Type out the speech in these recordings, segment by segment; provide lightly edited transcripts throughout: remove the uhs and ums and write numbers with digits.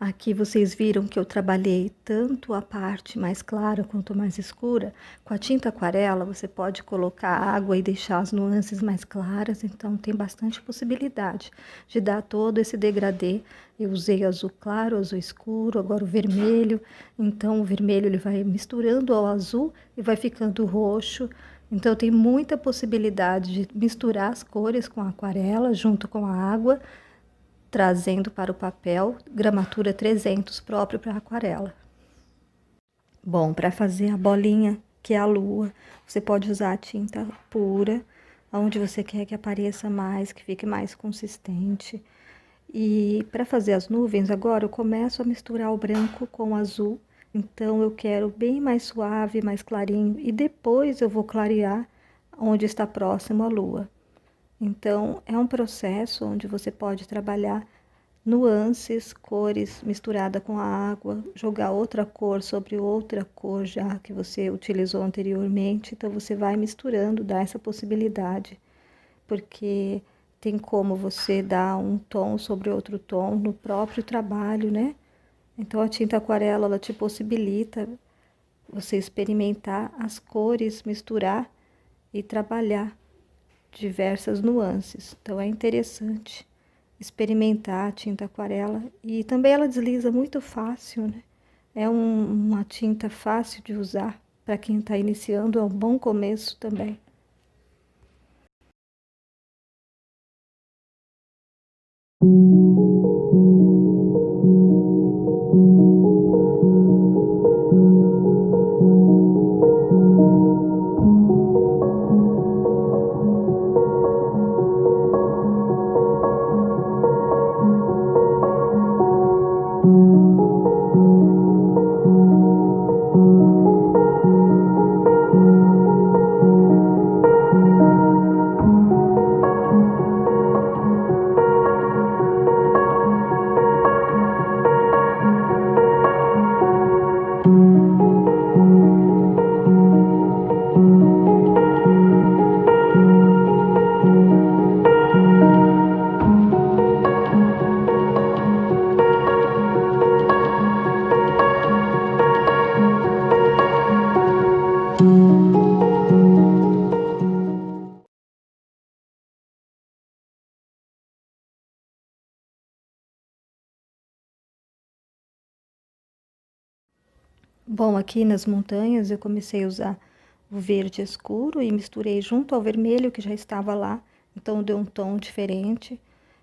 Aqui vocês viram que eu trabalhei tanto a parte mais clara quanto mais escura. Com a tinta aquarela, você pode colocar água e deixar as nuances mais claras, então tem bastante possibilidade de dar todo esse degradê. Eu usei azul claro, azul escuro, agora o vermelho. Então o vermelho ele vai misturando ao azul e vai ficando roxo. Então tem muita possibilidade de misturar as cores com a aquarela junto com a água, trazendo para o papel gramatura 300 próprio para aquarela. Bom, para fazer a bolinha, que é a lua, você pode usar a tinta pura, onde você quer que apareça mais, que fique mais consistente. E para fazer as nuvens, agora eu começo a misturar o branco com o azul. Então eu quero bem mais suave, mais clarinho, e depois eu vou clarear onde está próximo à lua. Então, é um processo onde você pode trabalhar nuances, cores misturada com a água, jogar outra cor sobre outra cor já que você utilizou anteriormente. Então, você vai misturando, dá essa possibilidade, porque tem como você dar um tom sobre outro tom no próprio trabalho, né? Então, a tinta aquarela, ela te possibilita você experimentar as cores, misturar e trabalhar diversas nuances. Então é interessante experimentar a tinta aquarela e também ela desliza muito fácil, né? É uma tinta fácil de usar para quem está iniciando, é um bom começo também. Bom, aqui nas montanhas eu comecei a usar o verde escuro e misturei junto ao vermelho que já estava lá, então deu um tom diferente.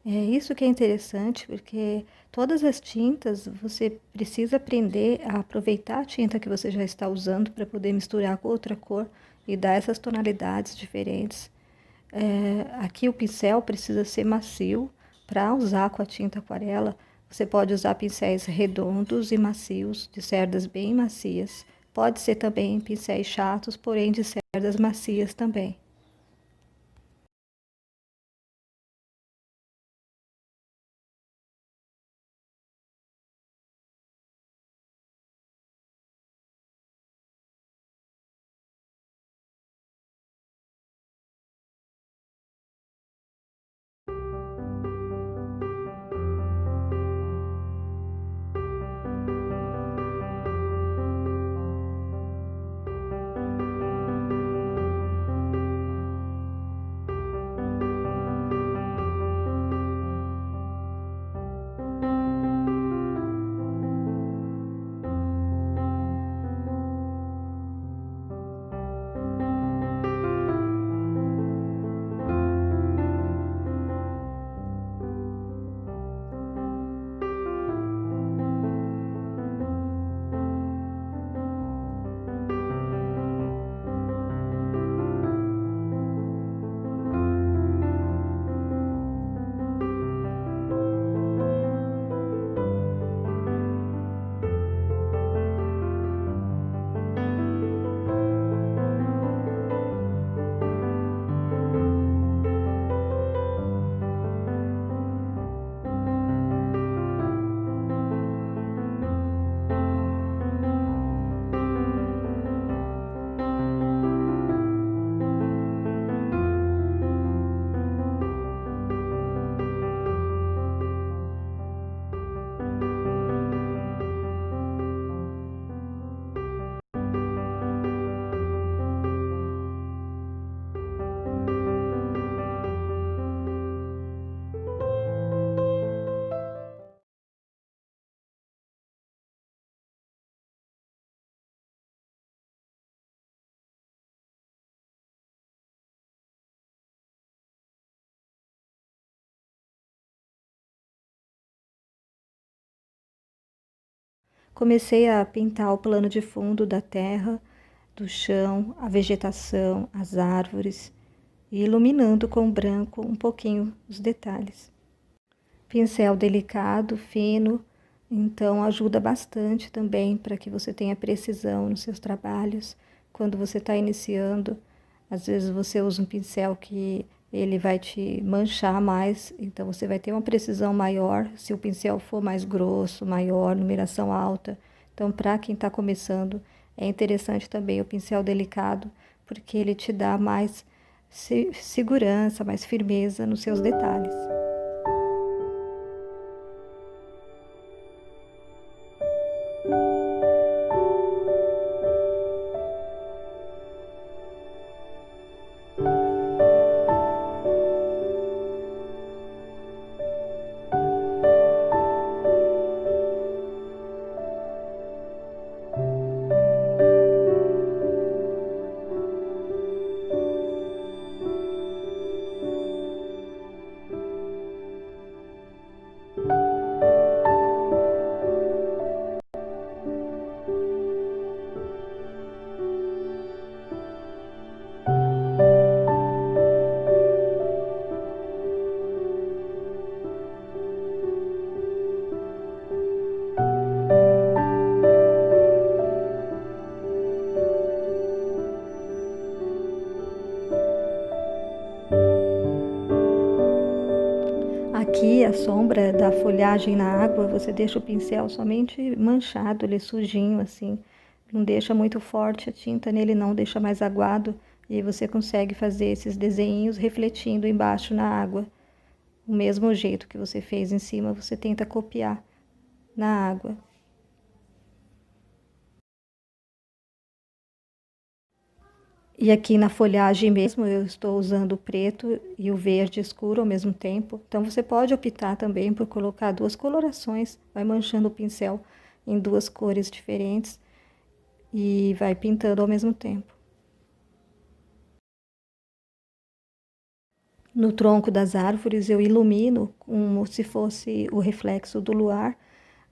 É isso que é interessante, porque todas as tintas você precisa aprender a aproveitar a tinta que você já está usando para poder misturar com outra cor e dar essas tonalidades diferentes. Aqui o pincel precisa ser macio para usar com a tinta aquarela. Você pode usar pincéis redondos e macios, de cerdas bem macias. Pode ser também pincéis chatos, porém de cerdas macias também. comecei a pintar o plano de fundo da terra, do chão, a vegetação, as árvores, e iluminando com branco um pouquinho os detalhes. Pincel delicado, fino, então ajuda bastante também para que você tenha precisão nos seus trabalhos. Quando você está iniciando, às vezes você usa um pincel que ele vai te manchar mais, então você vai ter uma precisão maior se o pincel for mais grosso, maior, numeração alta. Então, para quem está começando, é interessante também o pincel delicado, porque ele te dá mais segurança, mais firmeza nos seus detalhes. Aqui, a sombra da folhagem na água, você deixa o pincel somente manchado, ele sujinho assim. Não deixa muito forte a tinta nele, não deixa mais aguado. E aí você consegue fazer esses desenhinhos refletindo embaixo na água. O mesmo jeito que você fez em cima, você tenta copiar na água. E aqui na folhagem mesmo eu estou usando o preto e o verde escuro ao mesmo tempo. Então você pode optar também por colocar duas colorações, vai manchando o pincel em duas cores diferentes e vai pintando ao mesmo tempo. No tronco das árvores eu ilumino como se fosse o reflexo do luar,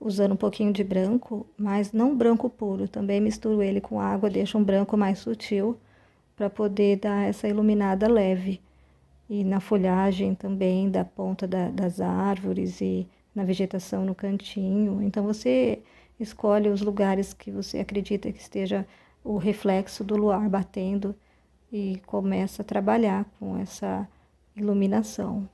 usando um pouquinho de branco, mas não branco puro, também misturo ele com água, deixo um branco mais sutil, para poder dar essa iluminada leve. E na folhagem também, da ponta das árvores e na vegetação no cantinho. Então você escolhe os lugares que você acredita que esteja o reflexo do luar batendo e começa a trabalhar com essa iluminação.